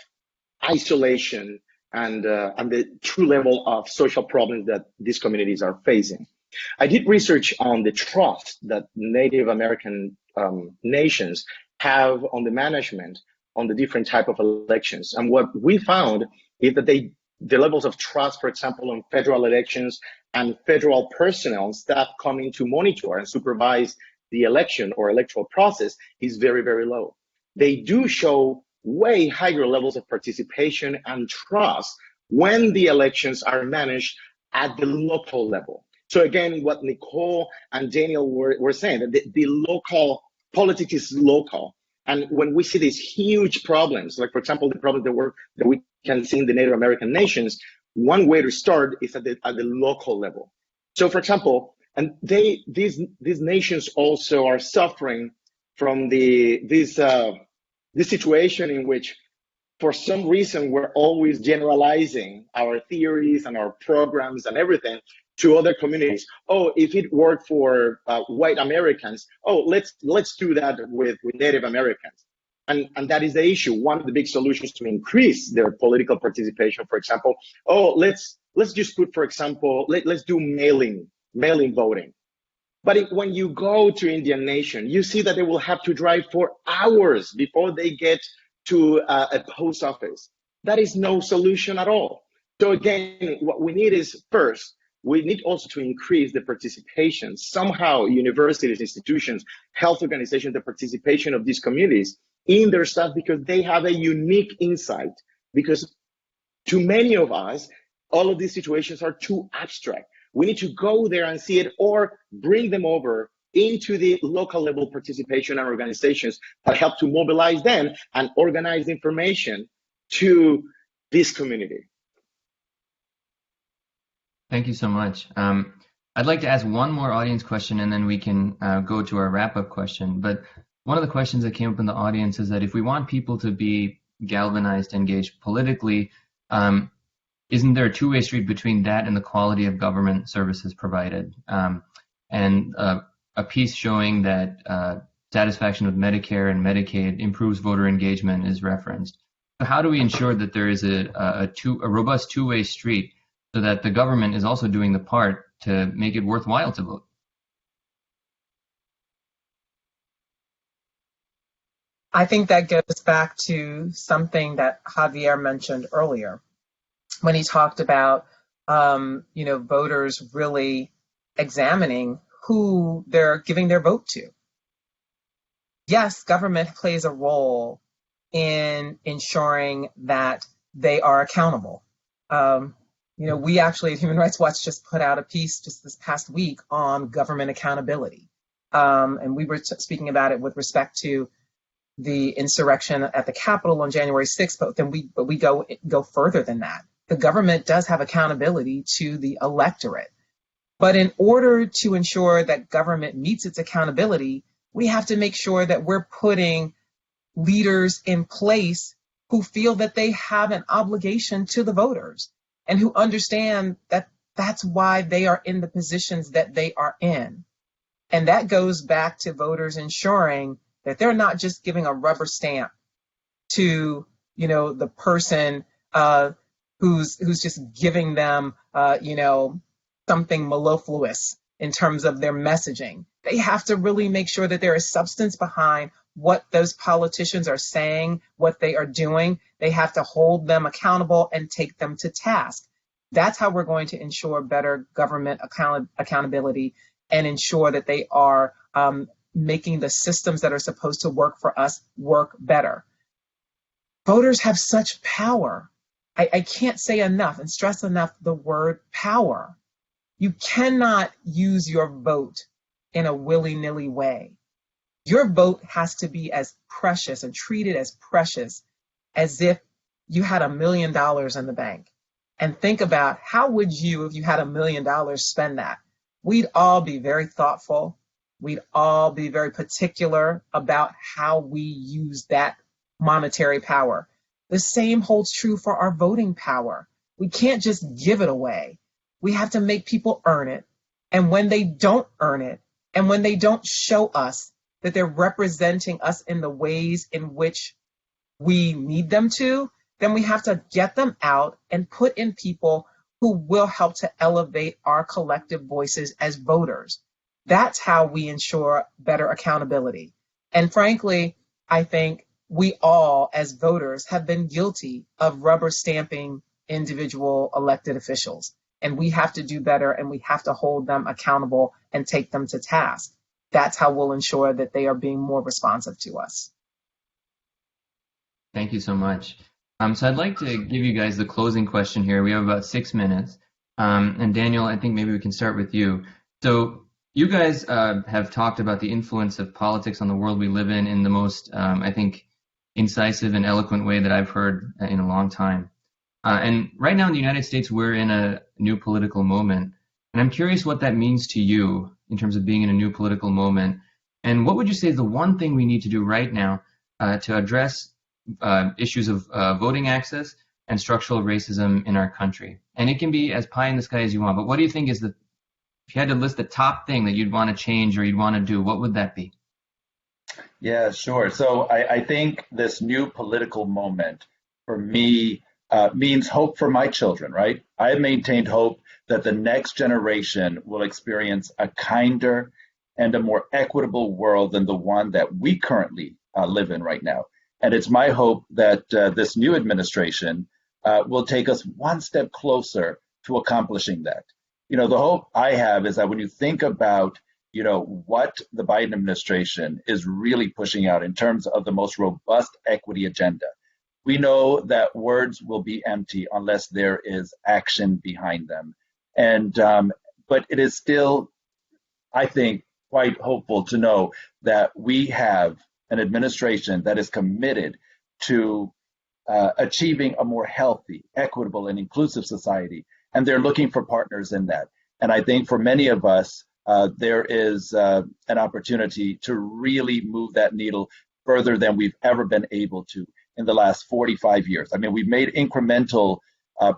isolation and the true level of social problems that these communities are facing. I did research on the trust that Native American nations have on the management on the different type of elections. And what we found is that the levels of trust, for example, on federal elections and federal personnel and staff coming to monitor and supervise the election or electoral process is very, very low. They do show way higher levels of participation and trust when the elections are managed at the local level. So again, what Nicole and Daniel were saying, that the local politics is local. And when we see these huge problems, like, for example, the problems that we can see in the Native American nations, one way to start is at the local level. So, for example, and these nations also are suffering from this situation in which, for some reason, we're always generalizing our theories and our programs and everything to other communities. Oh, if it worked for white Americans, oh, let's do that with Native Americans. And that is the issue. One of the big solutions to increase their political participation, for example, oh, let's just put, for example, let's do mail-in voting. But when you go to Indian nation, you see that they will have to drive for hours before they get to a post office. That is no solution at all. So again, what we need is, first, we need also to increase the participation, somehow universities, institutions, health organizations, the participation of these communities in their stuff, because they have a unique insight. Because to many of us, all of these situations are too abstract. We need to go there and see it, or bring them over into the local level participation and organizations that help to mobilize them and organize information to this community. Thank you so much. I'd like to ask one more audience question, and then we can go to our wrap-up question. But one of the questions that came up in the audience is that if we want people to be galvanized, engaged politically, isn't there a two-way street between that and the quality of government services provided? And a piece showing that satisfaction with Medicare and Medicaid improves voter engagement is referenced. So how do we ensure that there is a robust two-way street, so that the government is also doing the part to make it worthwhile to vote? I think that goes back to something that Javier mentioned earlier, when he talked about voters really examining who they're giving their vote to. Yes, government plays a role in ensuring that they are accountable. We actually at Human Rights Watch just put out a piece just this past week on government accountability. And we were speaking about it with respect to the insurrection at the Capitol on January 6th, but we go further than that. The government does have accountability to the electorate. But in order to ensure that government meets its accountability, we have to make sure that we're putting leaders in place who feel that they have an obligation to the voters, and who understand that that's why they are in the positions that they are in. And that goes back to voters ensuring that they're not just giving a rubber stamp to, the person who's just giving them, something mellifluous in terms of their messaging. They have to really make sure that there is substance behind what those politicians are saying, what they are doing. They have to hold them accountable and take them to task. That's how we're going to ensure better government accountability and ensure that they are making the systems that are supposed to work for us work better. Voters have such power. I can't say enough and stress enough the word power. You cannot use your vote in a willy-nilly way. Your vote has to be as precious and treated as precious as if you had $1 million in the bank. And think about how would you, if you had $1 million, spend that? We'd all be very thoughtful. We'd all be very particular about how we use that monetary power. The same holds true for our voting power. We can't just give it away. We have to make people earn it. And when they don't earn it, and when they don't show us that they're representing us in the ways in which we need them to, then we have to get them out and put in people who will help to elevate our collective voices as voters. That's how we ensure better accountability. And frankly, I think we all, as voters, have been guilty of rubber stamping individual elected officials. And we have to do better, and we have to hold them accountable and take them to task. That's how we'll ensure that they are being more responsive to us. Thank you so much. So I'd like to give you guys the closing question here. We have about 6 minutes. And Daniel, I think maybe we can start with you. So you guys have talked about the influence of politics on the world we live in the most, I think, incisive and eloquent way that I've heard in a long time. And right now in the United States, we're in a new political moment. And I'm curious what that means to you in terms of being in a new political moment. And what would you say is the one thing we need to do right now to address issues of voting access and structural racism in our country? And it can be as pie in the sky as you want, but what do you think is if you had to list the top thing that you'd want to change or you'd want to do, what would that be? Yeah, sure. So I think this new political moment for me means hope for my children, right? I have maintained hope that the next generation will experience a kinder and a more equitable world than the one that we currently live in right now. And it's my hope that this new administration will take us one step closer to accomplishing that. You know, the hope I have is that when you think about, you know, what the Biden administration is really pushing out in terms of the most robust equity agenda, we know that words will be empty unless there is action behind them. And but it is still, I think, quite hopeful to know that we have an administration that is committed to achieving a more healthy, equitable, and inclusive society. And they're looking for partners in that. And I think for many of us, there is an opportunity to really move that needle further than we've ever been able to in the last 45 years. I mean, we've made incremental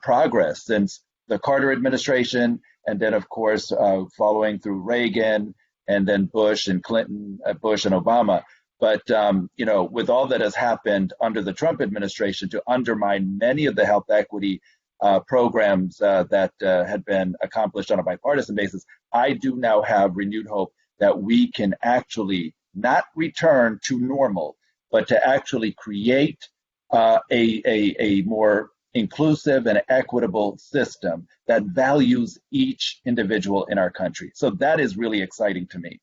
progress since the Carter administration, and then, of course, following through Reagan, and then Bush and Clinton, Bush and Obama. But, you know, with all that has happened under the Trump administration to undermine many of the health equity programs that had been accomplished on a bipartisan basis, I do now have renewed hope that we can actually not return to normal, but to actually create a more inclusive and equitable system that values each individual in our country. So that is really exciting to me.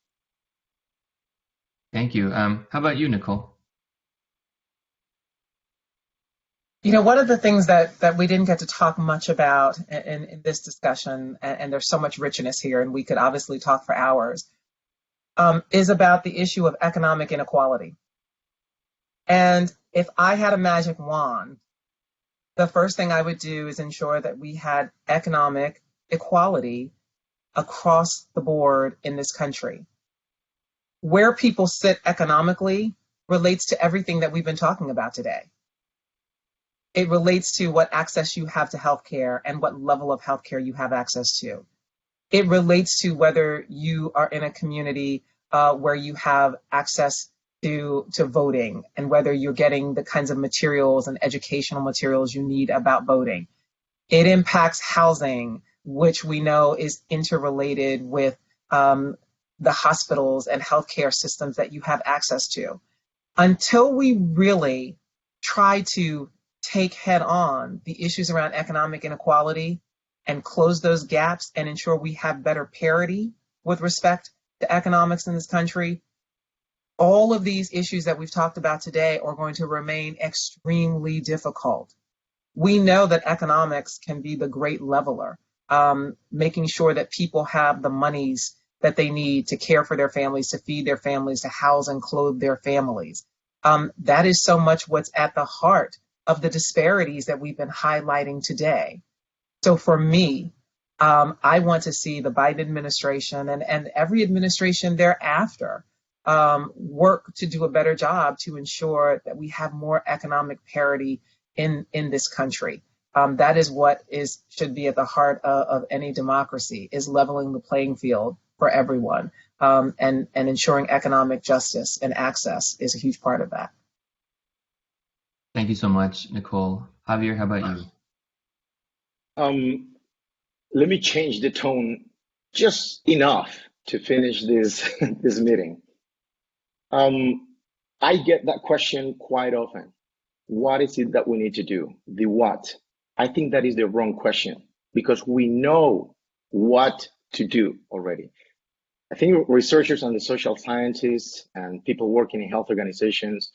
Thank you. How about you, Nicole? You know, one of the things that we didn't get to talk much about in this discussion, and there's so much richness here, and we could obviously talk for hours, is about the issue of economic inequality. And if I had a magic wand, the first thing I would do is ensure that we had economic equality across the board in this country. Where people sit economically relates to everything that we've been talking about today. It relates to what access you have to healthcare and what level of healthcare you have access to. It relates to whether you are in a community where you have access to voting and whether you're getting the kinds of materials and educational materials you need about voting. It impacts housing, which we know is interrelated with the hospitals and healthcare systems that you have access to. Until we really try to take head on the issues around economic inequality and close those gaps and ensure we have better parity with respect to economics in this country, all of these issues that we've talked about today are going to remain extremely difficult. We know that economics can be the great leveler, making sure that people have the monies that they need to care for their families, to feed their families, to house and clothe their families. That is so much what's at the heart of the disparities that we've been highlighting today. So for me, I want to see the Biden administration and every administration thereafter work to do a better job to ensure that we have more economic parity in this country. That is what should be at the heart of any democracy, is leveling the playing field for everyone, and ensuring economic justice and access is a huge part of that. Thank you so much, Nicole. Javier, how about you? Let me change the tone just enough to finish this this meeting. I get that question quite often. What is it that we need to do? The what? I think that is the wrong question, because we know what to do already. I think researchers and the social scientists and people working in health organizations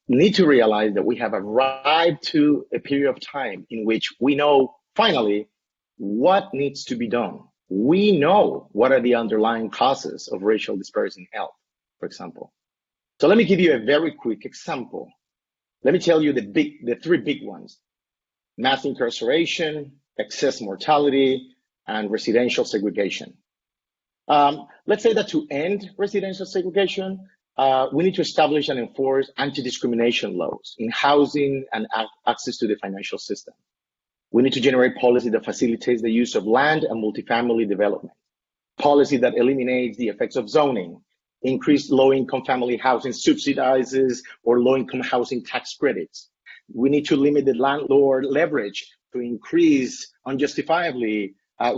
need to realize that we have arrived to a period of time in which we know finally what needs to be done. We know what are the underlying causes of racial disparities in health, for example. So let me give you a very quick example. Let me tell you the three big ones: mass incarceration, excess mortality, and residential segregation. Let's say that to end residential segregation, we need to establish and enforce anti-discrimination laws in housing and access to the financial system. We need to generate policy that facilitates the use of land and multifamily development, policy that eliminates the effects of zoning, increased low-income family housing subsidizes or low-income housing tax credits. We need to limit the landlord leverage to increase unjustifiably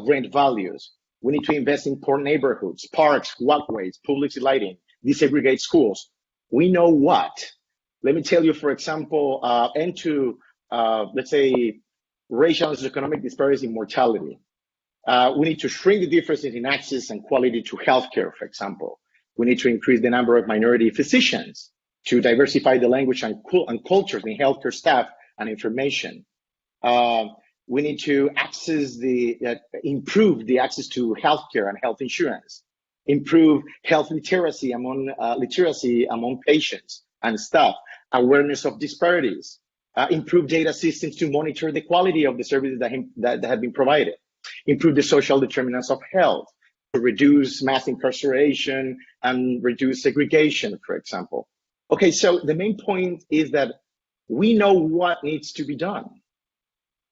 rent values. We need to invest in poor neighborhoods, parks, walkways, public lighting, desegregate schools. We know what. Let me tell you, for example, end to, let's say, racial and socioeconomic disparities in mortality. We need to shrink the differences in access and quality to healthcare, for example. We need to increase the number of minority physicians, to diversify the language and cultures in healthcare staff and information. We need to improve the access to healthcare and health insurance, improve health literacy among patients and staff, awareness of disparities, improve data systems to monitor the quality of the services that have been provided, improve the social determinants of health, to reduce mass incarceration and reduce segregation, for example. Okay, so the main point is that we know what needs to be done.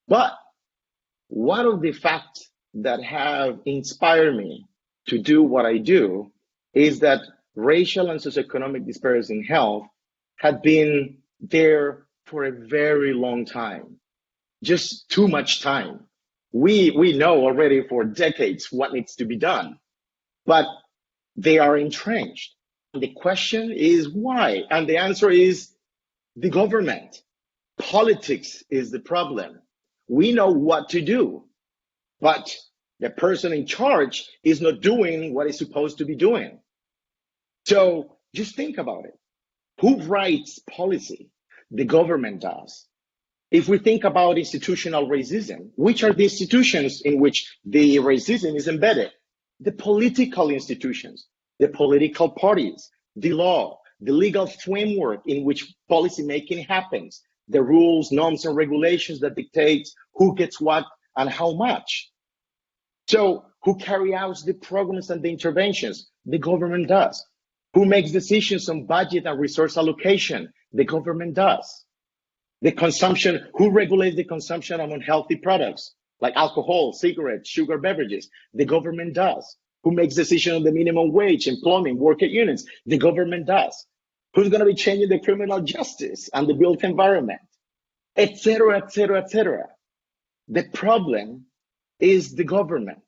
But one of the facts that have inspired me to do what I do is that racial and socioeconomic disparities in health had been there for a very long time, just too much time. We know already for decades what needs to be done, but they are entrenched. The question is why? And the answer is the government. Politics is the problem. We know what to do, but the person in charge is not doing what he's supposed to be doing. So just think about it. Who writes policy? The government does. If we think about institutional racism, which are the institutions in which the racism is embedded? The political institutions, the political parties, the law, the legal framework in which policymaking happens, the rules, norms, and regulations that dictate who gets what and how much. So who carry out the programs and the interventions? The government does. Who makes decisions on budget and resource allocation? The government does. The consumption, who regulates the consumption of unhealthy products like alcohol, cigarettes, sugar beverages? The government does. Who makes decisions on the minimum wage, employment, worker units? The government does. Who's going to be changing the criminal justice and the built environment, et cetera, et cetera, et cetera? The problem is the government.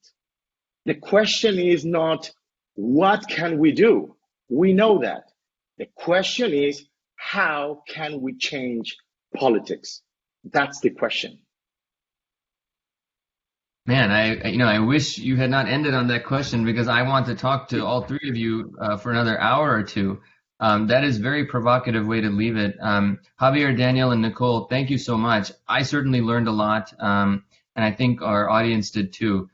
The question is not, what can we do? We know that. The question is, how can we change politics? That's the question. Man, I wish you had not ended on that question, because I want to talk to all three of you for another hour or two. That is a very provocative way to leave it. Javier, Daniel, and Nicole, thank you so much. I certainly learned a lot, and I think our audience did too.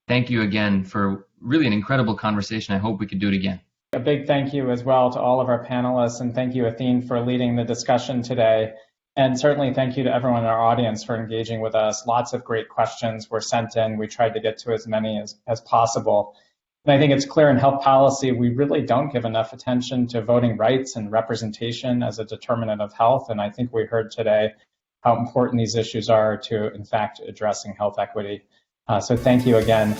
Thank you again for really an incredible conversation. I hope we could do it again. A big thank you as well to all of our panelists, and thank you, Athene, for leading the discussion today. And certainly thank you to everyone in our audience for engaging with us. Lots of great questions were sent in. We tried to get to as many as possible. And I think it's clear in health policy, we really don't give enough attention to voting rights and representation as a determinant of health. And I think we heard today how important these issues are to, in fact, addressing health equity. So thank you again.